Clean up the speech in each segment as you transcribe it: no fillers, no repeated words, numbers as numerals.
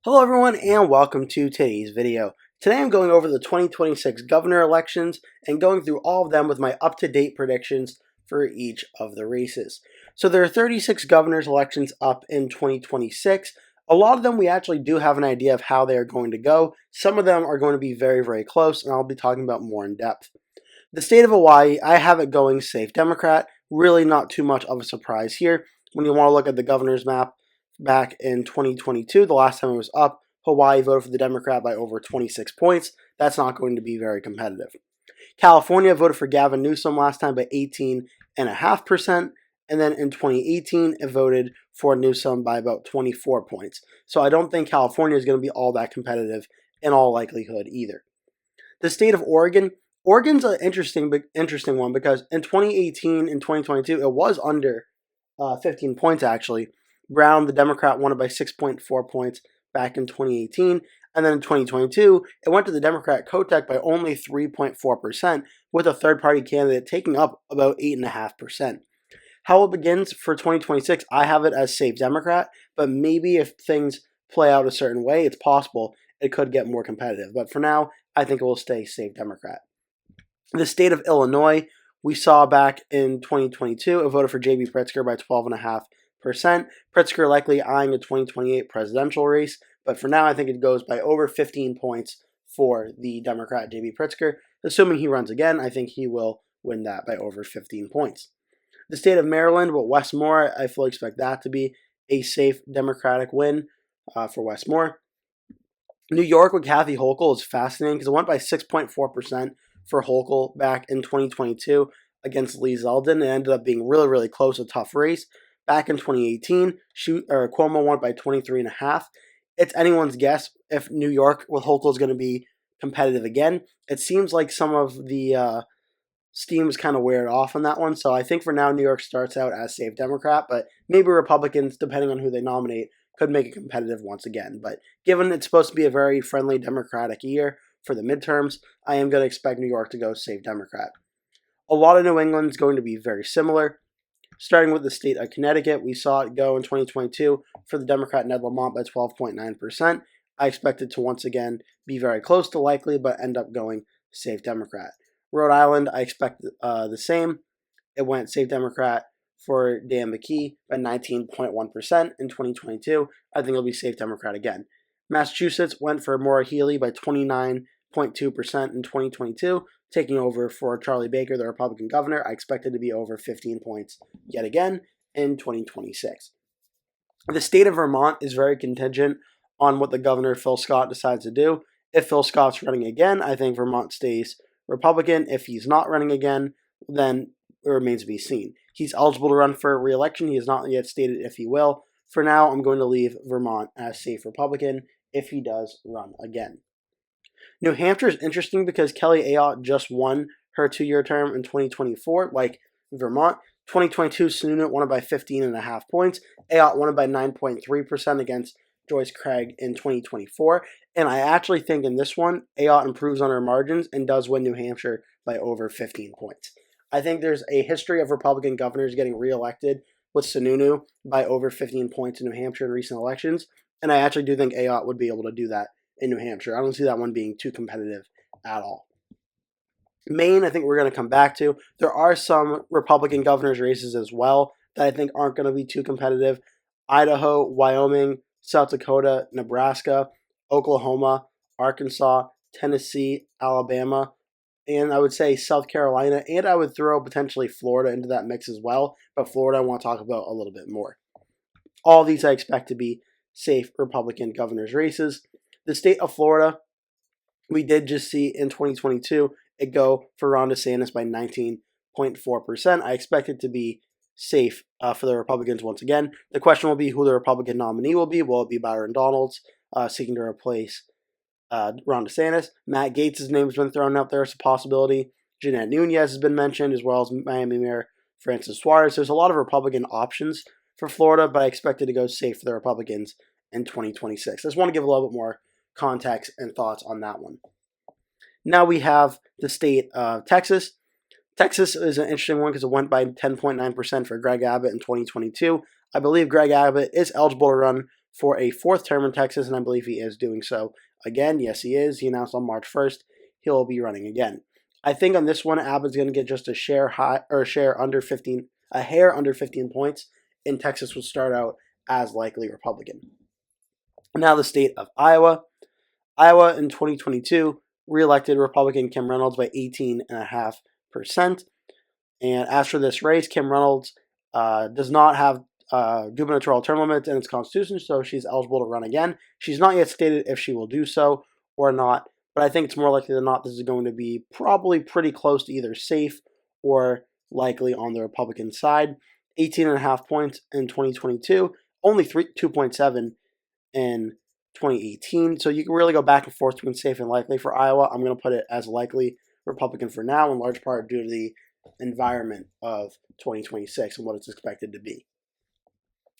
Hello everyone and welcome to today's video. Today I'm going over the 2026 governor elections and going through all of them with my up-to-date predictions for each of the races. So there are 36 governor's elections up in 2026. A lot of them we actually do have an idea of how they are going to go. Some of them are going to be very, very close, and I'll be talking about more in depth. The state of Hawaii, I have it going safe Democrat. Really not too much of a surprise here. When you want to look at the governor's map, back in 2022, the last time it was up, Hawaii voted for the Democrat by over 26 points. That's not going to be very competitive. California voted for Gavin Newsom last time by 18.5%, and then in 2018, it voted for Newsom by about 24 points. So I don't think California is going to be all that competitive in all likelihood either. The state of Oregon's an interesting one because in 2018 and 2022, it was under 15 points actually. Brown, the Democrat, won it by 6.4 points back in 2018. And then in 2022, it went to the Democrat Kotek by only 3.4%, with a third-party candidate taking up about 8.5%. How it begins for 2026, I have it as safe Democrat, but maybe if things play out a certain way, it's possible it could get more competitive. But for now, I think it will stay safe Democrat. The state of Illinois, we saw back in 2022, it voted for J.B. Pritzker by 12.5%. Pritzker likely eyeing a 2028 presidential race, but for now I think it goes by over 15 points for the Democrat J.B. Pritzker. Assuming he runs again, I think he will win that by over 15 points. The state of Maryland, with Wes Moore, I fully expect that to be a safe Democratic win for Wes Moore. New York with Kathy Hochul is fascinating because it went by 6.4% for Hochul back in 2022 against Lee Zeldin. It ended up being really, really close, a tough race. Back in 2018, Cuomo won by 23.5%. It's anyone's guess if New York with Hochul is going to be competitive again. It seems like some of the steam is kind of weared off on that one. So I think for now, New York starts out as safe Democrat, but maybe Republicans, depending on who they nominate, could make it competitive once again. But given it's supposed to be a very friendly Democratic year for the midterms, I am going to expect New York to go safe Democrat. A lot of New England is going to be very similar. Starting with the state of Connecticut, we saw it go in 2022 for the Democrat Ned Lamont by 12.9%. I expect it to once again be very close to likely, but end up going safe Democrat. Rhode Island, I expect the same. It went safe Democrat for Dan McKee by 19.1% in 2022. I think it'll be safe Democrat again. Massachusetts went for Maura Healey by 29.2% in 2022, taking over for Charlie Baker, the Republican governor. I expect it to be over 15 points yet again in 2026. The state of Vermont is very contingent on what the governor, Phil Scott, decides to do. If Phil Scott's running again, I think Vermont stays Republican. If he's not running again, then it remains to be seen. He's eligible to run for re-election. He has not yet stated if he will. For now, I'm going to leave Vermont as safe Republican if he does run again. New Hampshire is interesting because Kelly Ayotte just won her 2-year term in 2024, like Vermont. 2022, Sununu won it by 15.5 points. Ayotte won it by 9.3% against Joyce Craig in 2024. And I actually think in this one, Ayotte improves on her margins and does win New Hampshire by over 15 points. I think there's a history of Republican governors getting reelected with Sununu by over 15 points in New Hampshire in recent elections. And I actually do think Ayotte would be able to do that in New Hampshire. I don't see that one being too competitive at all. Maine, I think we're going to come back to. There are some Republican governor's races as well that I think aren't going to be too competitive. Idaho, Wyoming, South Dakota, Nebraska, Oklahoma, Arkansas, Tennessee, Alabama, and I would say South Carolina, and I would throw potentially Florida into that mix as well, but Florida I want to talk about a little bit more. All these I expect to be safe Republican governor's races. The state of Florida, we did just see in 2022 it go for Ron DeSantis by 19.4%. I expect it to be safe for the Republicans once again. The question will be who the Republican nominee will be. Will it be Byron Donalds seeking to replace Ron DeSantis? Matt Gaetz' name has been thrown out there as a possibility. Jeanette Nunez has been mentioned, as well as Miami Mayor Francis Suarez. There's a lot of Republican options for Florida, but I expect it to go safe for the Republicans in 2026. I just want to give a little bit more context and thoughts on that one. Now we have the state of Texas. Texas is an interesting one because it went by 10.9% for Greg Abbott in 2022. I believe Greg Abbott is eligible to run for a fourth term in Texas, and I believe he is doing so again. Yes, he is. He announced on March 1st he'll be running again. I think on this one, Abbott's going to get just a hair under 15 points, and Texas will start out as likely Republican. Now the state of Iowa. Iowa in 2022 re-elected Republican Kim Reynolds by 18.5%. And as for this race, Kim Reynolds does not have gubernatorial term limits in its constitution, so she's eligible to run again. She's not yet stated if she will do so or not, but I think it's more likely than not this is going to be probably pretty close to either safe or likely on the Republican side. 18.5 points in 2022, only 2.7 in 2018. So you can really go back and forth between safe and likely for Iowa. I'm going to put it as likely Republican for now, in large part due to the environment of 2026 and what it's expected to be.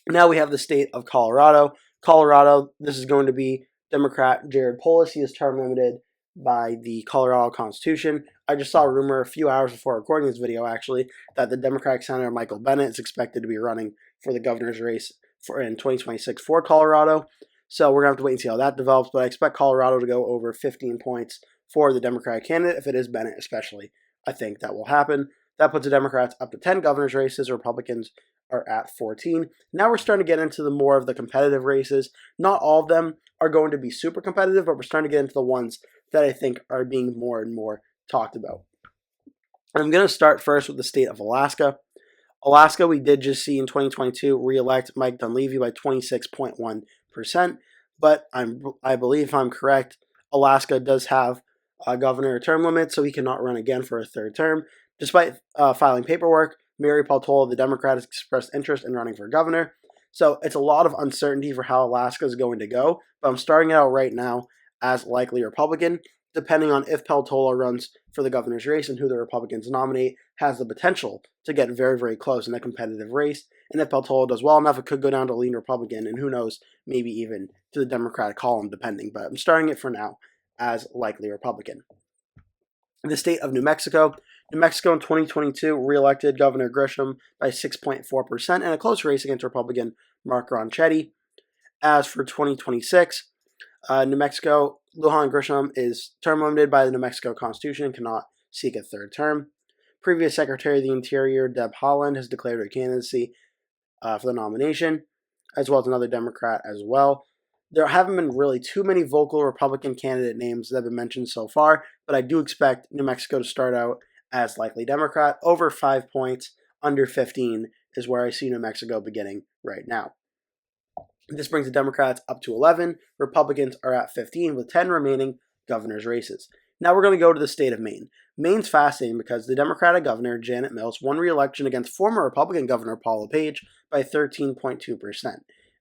Now we have the state of Colorado. Colorado, this is going to be Democrat Jared Polis. He is term limited by the Colorado Constitution. I just saw a rumor a few hours before recording this video, actually, that the Democratic Senator Michael Bennet is expected to be running for the governor's race in 2026 for Colorado. So we're going to have to wait and see how that develops, but I expect Colorado to go over 15 points for the Democratic candidate. If it is Bennet especially, I think that will happen. That puts the Democrats up to 10 governor's races. Republicans are at 14. Now we're starting to get into the more of the competitive races. Not all of them are going to be super competitive, but we're starting to get into the ones that I think are being more and more talked about. I'm going to start first with the state of Alaska. Alaska, we did just see in 2022 re-elect Mike Dunleavy by 26.1%, but I believe if I'm correct, Alaska does have a governor term limit, so he cannot run again for a third term. Despite filing paperwork, Mary Peltola, the Democrat, has expressed interest in running for governor. So it's a lot of uncertainty for how Alaska is going to go, but I'm starting it out right now as likely Republican, depending on if Peltola runs for the governor's race and who the Republicans nominate, has the potential to get very, very close in a competitive race. And if Peltola does well enough, it could go down to lean Republican, and who knows, maybe even to the Democratic column, depending. But I'm starting it for now as likely Republican. In the state of New Mexico in 2022 re-elected Governor Grisham by 6.4% in a close race against Republican Mark Ronchetti. As for 2026, New Mexico, Lujan Grisham is term limited by the New Mexico Constitution and cannot seek a third term. Previous Secretary of the Interior, Deb Haaland, has declared her candidacy for the nomination, as well as another Democrat as well. There haven't been really too many vocal Republican candidate names that have been mentioned so far, but I do expect New Mexico to start out as likely Democrat. Over 5 points, under 15 is where I see New Mexico beginning right now. This brings the Democrats up to 11. Republicans are at 15 with 10 remaining governor's races. Now we're going to go to the state of Maine. Maine's fascinating because the Democratic governor, Janet Mills, won re-election against former Republican Governor Paul LePage by 13.2%,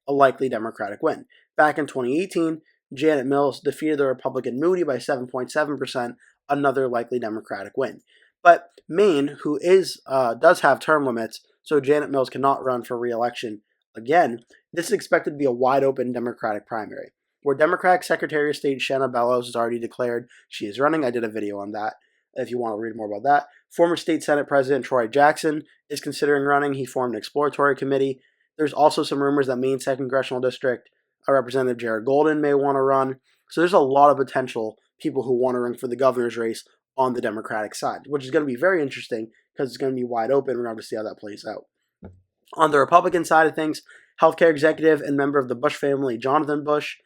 a likely Democratic win. Back in 2018, Janet Mills defeated the Republican Moody by 7.7%, another likely Democratic win. But Maine, who does have term limits, so Janet Mills cannot run for re-election again, this is expected to be a wide-open Democratic primary, where Democratic Secretary of State Shanna Bellows has already declared she is running. I did a video on that if you want to read more about that. Former State Senate President Troy Jackson is considering running. He formed an exploratory committee. There's also some rumors that Maine's 2nd Congressional District Representative Jared Golden may want to run. So there's a lot of potential people who want to run for the governor's race on the Democratic side, which is going to be very interesting because it's going to be wide open. We're going to have to see how that plays out. On the Republican side of things, healthcare executive and member of the Bush family, Jonathan Bush,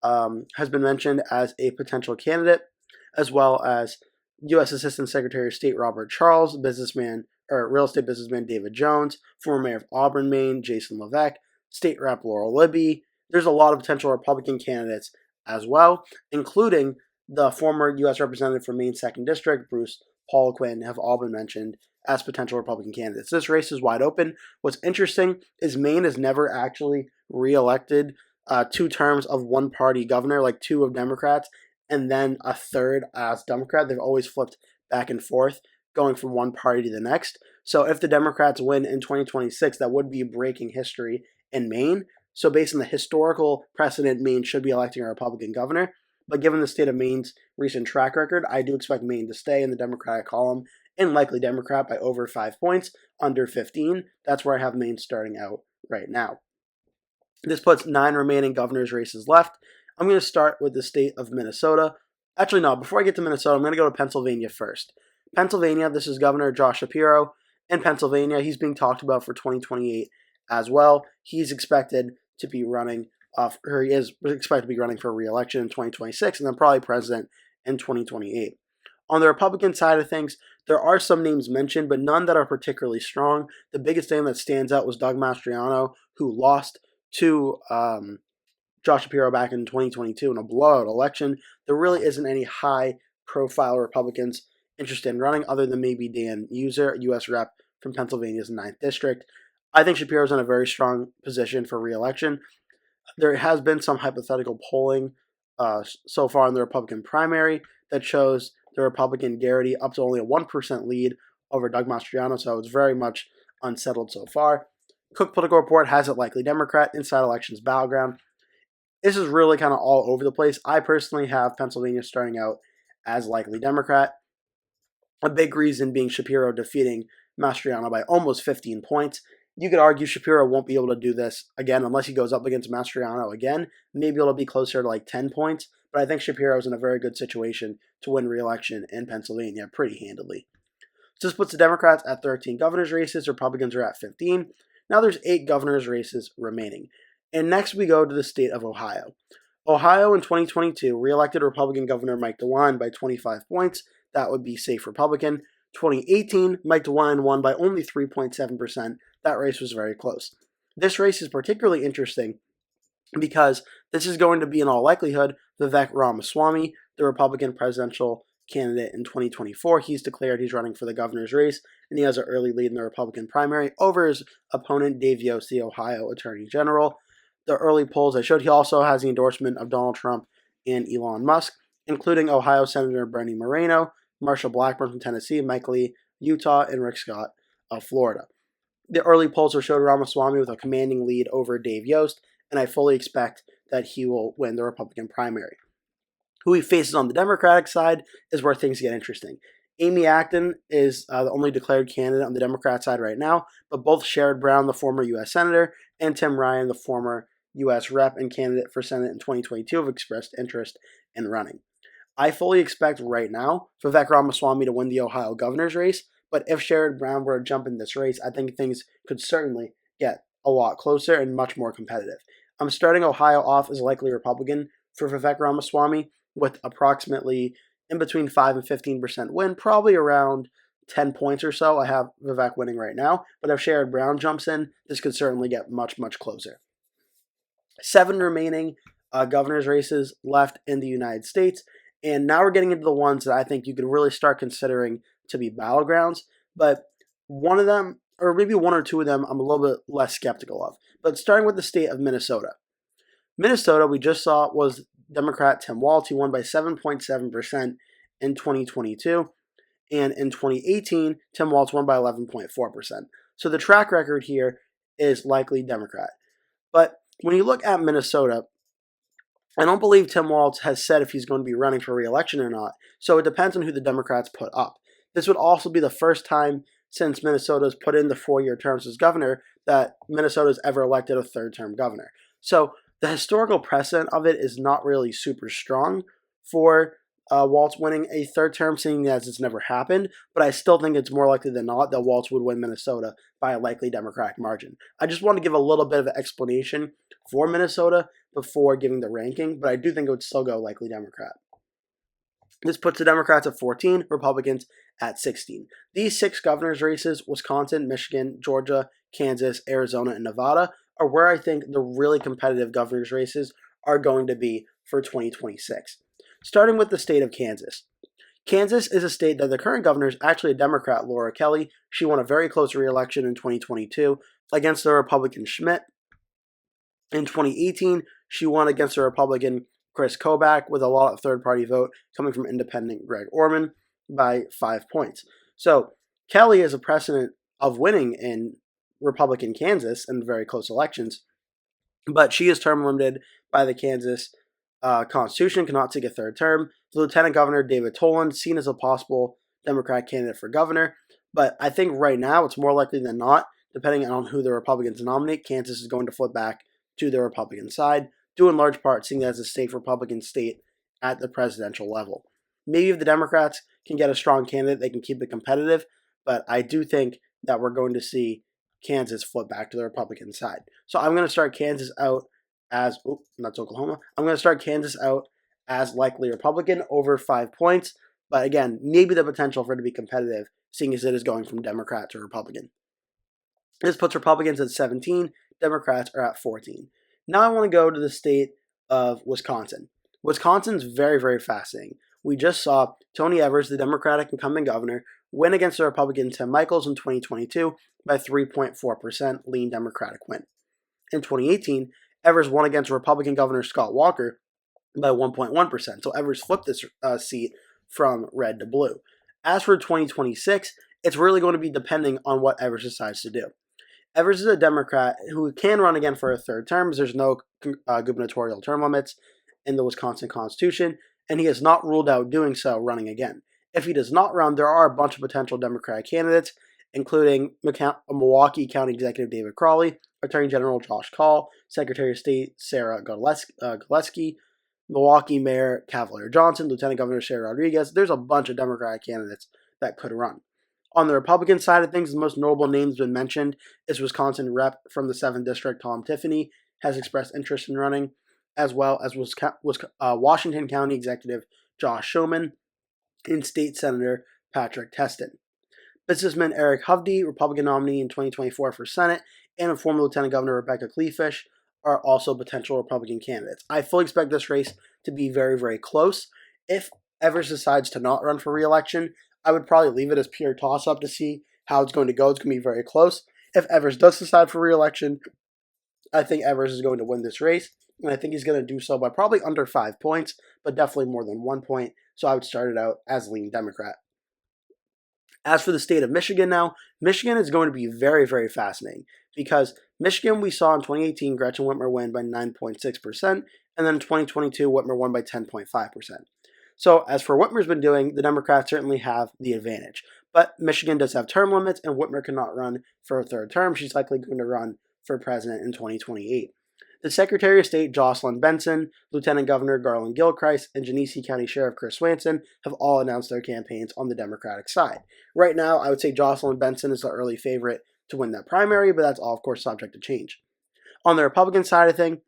has been mentioned as a potential candidate, as well as U.S. Assistant Secretary of State Robert Charles, real estate businessman David Jones, former mayor of Auburn, Maine, Jason Levesque, State Rep Laurel Libby. There's a lot of potential Republican candidates as well, including the former U.S. Representative from Maine's 2nd District, Bruce Poliquin, have all been mentioned as potential Republican candidates. This race is wide open. What's interesting is Maine has never actually re-elected 2 terms of one-party governor, like 2 of Democrats, and then a third as Democrat. They've always flipped back and forth, going from one party to the next. So if the Democrats win in 2026, that would be breaking history in Maine. So based on the historical precedent, Maine should be electing a Republican governor. But given the state of Maine's recent track record, I do expect Maine to stay in the Democratic column and likely Democrat by over 5 points, under 15. That's where I have Maine starting out right now. This puts 9 remaining governor's races left. I'm going to start with the state of Minnesota. Actually, no, before I get to Minnesota, I'm going to go to Pennsylvania first. Pennsylvania, this is Governor Josh Shapiro. In Pennsylvania, he's being talked about for 2028 as well. He's expected to be running, or he is expected to be running for re-election in 2026 and then probably president in 2028. On the Republican side of things, there are some names mentioned, but none that are particularly strong. The biggest name that stands out was Doug Mastriano, who lost to Josh Shapiro back in 2022 in a blowout election. There really isn't any high-profile Republicans interested in running other than maybe Dan User, U.S. Rep from Pennsylvania's 9th District. I think Shapiro's in a very strong position for re-election. There has been some hypothetical polling so far in the Republican primary that shows the Republican Garrity up to only a 1% lead over Doug Mastriano, so it's very much unsettled so far. Cook Political Report has it likely Democrat, Inside Elections Battleground. This is really kind of all over the place. I personally have Pennsylvania starting out as likely Democrat. A big reason being Shapiro defeating Mastriano by almost 15 points. You could argue Shapiro won't be able to do this again unless he goes up against Mastriano again. Maybe it'll be closer to like 10 points, but I think Shapiro's in a very good situation to win re-election in Pennsylvania pretty handily. So this puts the Democrats at 13 governor's races. Republicans are at 15. Now there's 8 governor's races remaining. And next we go to the state of Ohio. Ohio in 2022 re-elected Republican Governor Mike DeWine by 25 points. That would be safe Republican. 2018, Mike DeWine won by only 3.7%. That race was very close. This race is particularly interesting because this is going to be, in all likelihood, Vivek Ramaswamy, the Republican presidential candidate in 2024. He's declared he's running for the governor's race, and he has an early lead in the Republican primary over his opponent, Dave Yost, the Ohio Attorney General. The early polls I showed, he also has the endorsement of Donald Trump and Elon Musk, including Ohio Senator Bernie Moreno, Marsha Blackburn from Tennessee, Mike Lee, Utah, and Rick Scott of Florida. The early polls showed Ramaswamy with a commanding lead over Dave Yost, and I fully expect that he will win the Republican primary. Who he faces on the Democratic side is where things get interesting. Amy Acton is the only declared candidate on the Democrat side right now, but both Sherrod Brown, the former U.S. Senator, and Tim Ryan, the former U.S. Rep and candidate for Senate in 2022, have expressed interest in running. I fully expect right now Vivek Ramaswamy to win the Ohio governor's race, but if Sherrod Brown were to jump in this race, I think things could certainly get a lot closer and much more competitive. I'm starting Ohio off as a likely Republican for Vivek Ramaswamy with approximately in between 5 and 15% win, probably around 10 points or so. I have Vivek winning right now, but if Sherrod Brown jumps in, this could certainly get much, much closer. 7 remaining governor's races left in the United States, and now we're getting into the ones that I think you could really start considering to be battlegrounds, but one of them, or maybe one or two of them, I'm a little bit less skeptical of. But starting with the state of Minnesota. Minnesota, we just saw, was Democrat Tim Walz. He won by 7.7% in 2022. And in 2018, Tim Walz won by 11.4%. So the track record here is likely Democrat. But when you look at Minnesota, I don't believe Tim Walz has said if he's going to be running for re-election or not. So it depends on who the Democrats put up. This would also be the first time since Minnesota's put in the 4-year terms as governor that Minnesota's ever elected a third-term governor. So the historical precedent of it is not really super strong for Walz winning a third term, seeing as it's never happened, but I still think it's more likely than not that Walz would win Minnesota by a likely Democratic margin. I just want to give a little bit of an explanation for Minnesota before giving the ranking, but I do think it would still go likely Democrat. This puts the Democrats at 14, Republicans at 16. These 6 governor's races, Wisconsin, Michigan, Georgia, Kansas, Arizona, and Nevada, are where I think the really competitive governor's races are going to be for 2026. Starting with the state of Kansas. Kansas is a state that the current governor is actually a Democrat, Laura Kelly. She won a very close re-election in 2022 against the Republican Schmidt. In 2018, she won against the Republican Chris Kobach with a lot of third-party vote coming from independent Greg Orman by 5 points. So Kelly is a precedent of winning in Republican Kansas in very close elections, but she is term limited by the Kansas Constitution, cannot take a third term. The Lieutenant Governor, David Toland, seen as a possible Democrat candidate for governor, but I think right now it's more likely than not, depending on who the Republicans nominate, Kansas is going to flip back to the Republican side, due in large part seeing it as a safe Republican state at the presidential level. Maybe if the Democrats can get a strong candidate, they can keep it competitive, but I do think that we're going to see Kansas flip back to the Republican side. So I'm going to start Kansas out as, that's Oklahoma. I'm going to start Kansas out as likely Republican over 5 points. But again, maybe the potential for it to be competitive, seeing as it is going from Democrat to Republican. This puts Republicans at 17, Democrats are at 14. Now I want to go to the state of Wisconsin. Wisconsin's very, very fascinating. We just saw Tony Evers, the Democratic incumbent governor, win against the Republican Tim Michels in 2022 by 3.4%, lean Democratic win. In 2018, Evers won against Republican Governor Scott Walker by 1.1%. So Evers flipped this seat from red to blue. As for 2026, it's really going to be depending on what Evers decides to do. Evers is a Democrat who can run again for a third term, because there's no gubernatorial term limits in the Wisconsin Constitution, and he has not ruled out doing so running again. If he does not run, there are a bunch of potential Democratic candidates, including Milwaukee County Executive David Crowley, Attorney General Josh Kaul, Secretary of State Sarah Gillespie, Milwaukee Mayor Cavalier Johnson, Lieutenant Governor Sarah Rodriguez. There's a bunch of Democratic candidates that could run. On the Republican side of things, the most notable names been mentioned is Wisconsin Rep from the 7th District, Tom Tiffany, has expressed interest in running, as well as Washington County Executive Josh Schoeman and State Senator Patrick Testin. Businessman Eric Hovde, Republican nominee in 2024 for Senate, and former Lieutenant Governor Rebecca Kleefisch are also potential Republican candidates. I fully expect this race to be very, very close. If Evers decides to not run for re-election, I would probably leave it as pure toss-up to see how it's going to go. It's going to be very close. If Evers does decide for re-election, I think Evers is going to win this race, and I think he's going to do so by probably under 5 points, but definitely more than 1 point, so I would start it out as lean Democrat. As for the state of Michigan now, Michigan is going to be very, very fascinating, because Michigan, we saw in 2018 Gretchen Whitmer win by 9.6%, and then in 2022 Whitmer won by 10.5%. So as for Whitmer's been doing, the Democrats certainly have the advantage. But Michigan does have term limits, and Whitmer cannot run for a third term. She's likely going to run for president in 2028. The Secretary of State Jocelyn Benson, Lieutenant Governor Garland Gilchrist, and Genesee County Sheriff Chris Swanson have all announced their campaigns on the Democratic side. Right now, I would say Jocelyn Benson is the early favorite to win that primary, but that's all, of course, subject to change. On the Republican side of things,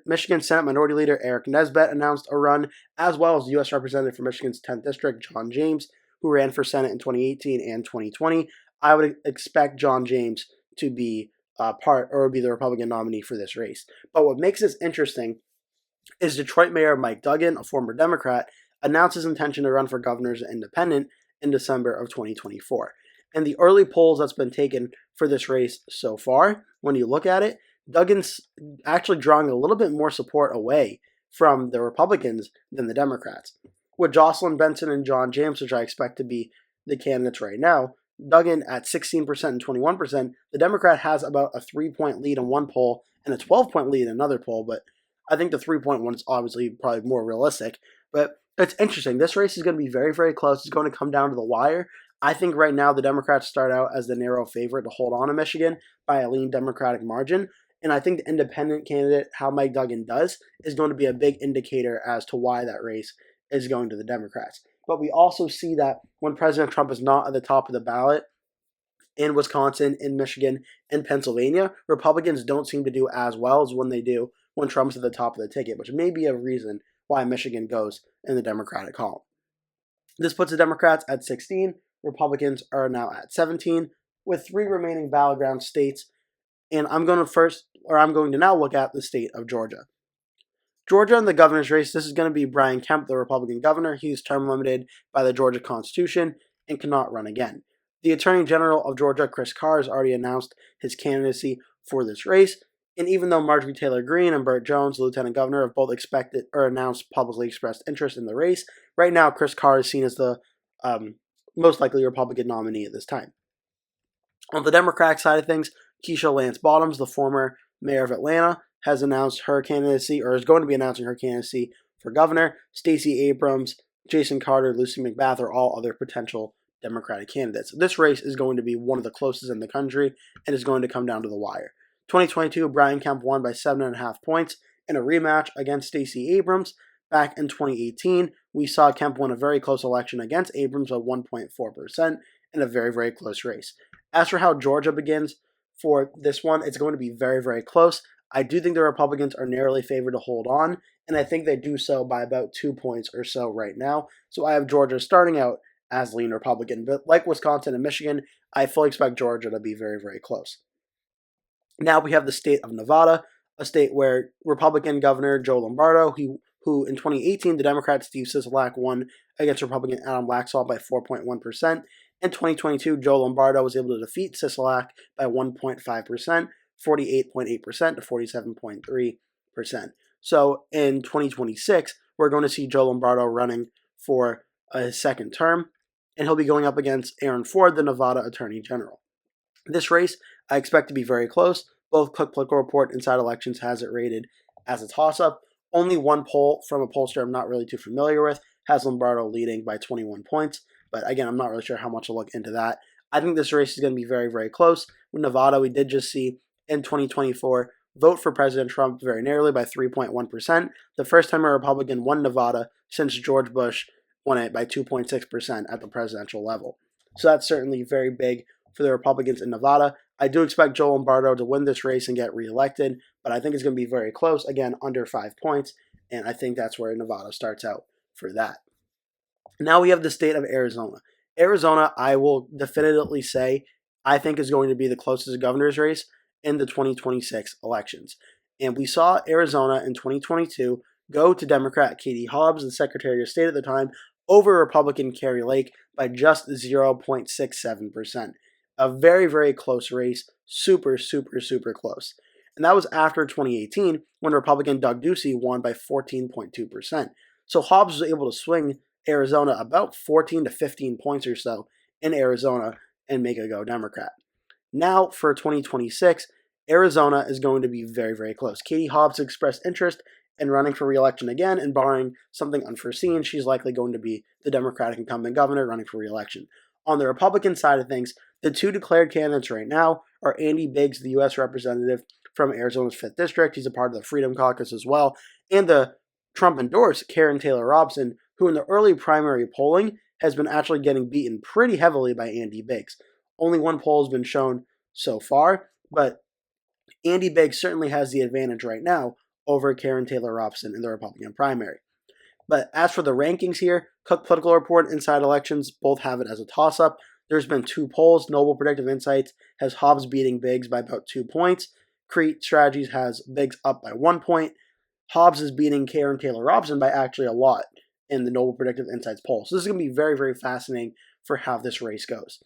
Michigan Senate Minority Leader Eric Nesbitt announced a run, as well as the U.S. Representative for Michigan's 10th District, John James, who ran for Senate in 2018 and 2020. I would expect John James to be be the Republican nominee for this race. But what makes this interesting is Detroit Mayor Mike Duggan, a former Democrat, announced his intention to run for governor as an independent in December of 2024. And the early polls that's been taken for this race so far, when you look at it, Duggan's actually drawing a little bit more support away from the Republicans than the Democrats. With Jocelyn Benson and John James, which I expect to be the candidates right now, Duggan at 16% and 21%, the Democrat has about a 3-point lead in one poll and a 12-point lead in another poll, but I think the 3-point one is obviously probably more realistic. But it's interesting. This race is going to be very, very close. It's going to come down to the wire. I think right now the Democrats start out as the narrow favorite to hold on to Michigan by a lean Democratic margin. And I think the independent candidate, how Mike Duggan does, is going to be a big indicator as to why that race is going to the Democrats. But we also see that when President Trump is not at the top of the ballot in Wisconsin, in Michigan, and Pennsylvania, Republicans don't seem to do as well as when they do when Trump's at the top of the ticket, which may be a reason why Michigan goes in the Democratic column. This puts the Democrats at 16. Republicans are now at 17, with 3 remaining battleground states. And I'm going to now look at the state of Georgia. Georgia in the governor's race, this is going to be Brian Kemp, the Republican governor. He's term limited by the Georgia Constitution and cannot run again. The Attorney General of Georgia, Chris Carr, has already announced his candidacy for this race. And even though Marjorie Taylor Greene and Burt Jones, the Lieutenant Governor, have both announced publicly expressed interest in the race, right now Chris Carr is seen as the most likely Republican nominee at this time. On the Democratic side of things, Keisha Lance Bottoms, the former mayor of Atlanta, has announced her candidacy, or is going to be announcing her candidacy for governor. Stacey Abrams, Jason Carter, Lucy McBath are all other potential Democratic candidates. This race is going to be one of the closest in the country and is going to come down to the wire. 2022, Brian Kemp won by 7.5 points in a rematch against Stacey Abrams. Back in 2018, we saw Kemp win a very close election against Abrams by 1.4% in a very, very close race. As for how Georgia begins for this one, it's going to be very, very close. I do think the Republicans are narrowly favored to hold on, and I think they do so by about 2 points or so right now. So I have Georgia starting out as lean Republican. But like Wisconsin and Michigan, I fully expect Georgia to be very, very close. Now we have the state of Nevada, a state where Republican Governor Joe Lombardo, who in 2018, the Democrat Steve Sisolak won against Republican Adam Laxalt by 4.1%. In 2022, Joe Lombardo was able to defeat Sisolak by 1.5%, 48.8% to 47.3%. So in 2026, we're going to see Joe Lombardo running for a second term, and he'll be going up against Aaron Ford, the Nevada Attorney General. This race, I expect to be very close. Both Cook Political Report and Inside Elections has it rated as a toss-up. Only one poll from a pollster I'm not really too familiar with has Lombardo leading by 21 points. But again, I'm not really sure how much to look into that. I think this race is going to be very, very close. With Nevada, we did just see in 2024 vote for President Trump very narrowly by 3.1%. The first time a Republican won Nevada since George Bush won it by 2.6% at the presidential level. So that's certainly very big for the Republicans in Nevada. I do expect Joe Lombardo to win this race and get reelected, but I think it's going to be very close, again, under 5 points, and I think that's where Nevada starts out for that. Now we have the state of Arizona. Arizona, I will definitively say, I think is going to be the closest governor's race in the 2026 elections. And we saw Arizona in 2022 go to Democrat Katie Hobbs, the Secretary of State at the time, over Republican Kari Lake by just 0.67%. A very, very close race, super, super, super close. And that was after 2018 when Republican Doug Ducey won by 14.2%. So Hobbs was able to swing Arizona about 14 to 15 points or so in Arizona and make it go Democrat. Now for 2026, Arizona is going to be very, very close. Katie Hobbs expressed interest in running for re-election again, and barring something unforeseen, she's likely going to be the Democratic incumbent governor running for re-election. On the Republican side of things, the two declared candidates right now are Andy Biggs, the U.S. representative from Arizona's 5th District. He's a part of the Freedom Caucus as well. And the Trump-endorsed Karen Taylor Robson, who in the early primary polling has been actually getting beaten pretty heavily by Andy Biggs. Only one poll has been shown so far, but Andy Biggs certainly has the advantage right now over Karen Taylor Robson in the Republican primary. But as for the rankings here, Cook Political Report and Inside Elections both have it as a toss-up. There's been 2 polls. Noble Predictive Insights has Hobbs beating Biggs by about 2 points. Crete Strategies has Biggs up by 1 point. Hobbs is beating Karen Taylor Robson by actually a lot in the Noble Predictive Insights poll. So this is going to be very, very fascinating for how this race goes.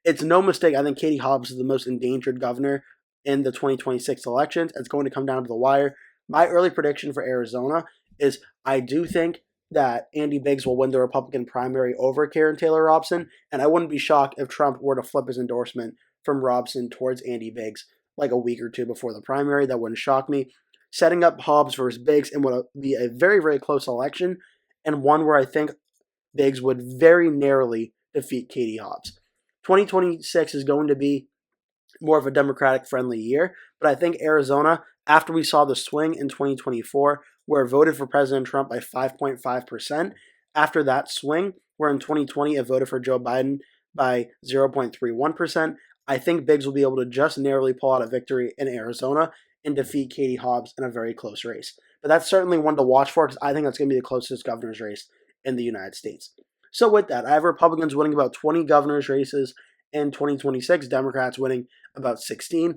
It's no mistake, I think Katie Hobbs is the most endangered governor in the 2026 elections. It's going to come down to the wire. My early prediction for Arizona is I do think that Andy Biggs will win the Republican primary over Karen Taylor Robson, and I wouldn't be shocked if Trump were to flip his endorsement from Robson towards Andy Biggs like a week or two before the primary. That wouldn't shock me. Setting up Hobbs versus Biggs and would be a very, very close election, and one where I think Biggs would very narrowly defeat Katie Hobbs. 2026 is going to be more of a Democratic-friendly year, but I think Arizona, after we saw the swing in 2024, where it voted for President Trump by 5.5%, after that swing, where in 2020 it voted for Joe Biden by 0.31%, I think Biggs will be able to just narrowly pull out a victory in Arizona and defeat Katie Hobbs in a very close race. But that's certainly one to watch for because I think that's going to be the closest governor's race in the United States. So with that, I have Republicans winning about 20 governor's races in 2026, Democrats winning about 16,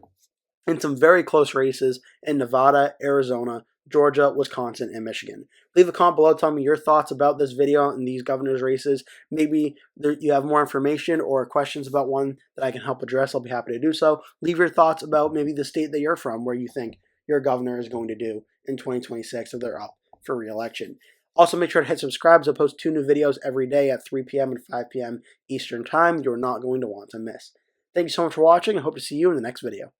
and some very close races in Nevada, Arizona, Georgia, Wisconsin, and Michigan. Leave a comment below, tell me your thoughts about this video and these governor's races. Maybe you have more information or questions about one that I can help address. I'll be happy to do so. Leave your thoughts about maybe the state that you're from, where you think your governor is going to do in 2026 if they're up for re-election. Also, make sure to hit subscribe. I post 2 new videos every day at 3 p.m. and 5 p.m. Eastern Time. You're not going to want to miss. Thank you so much for watching. I hope to see you in the next video.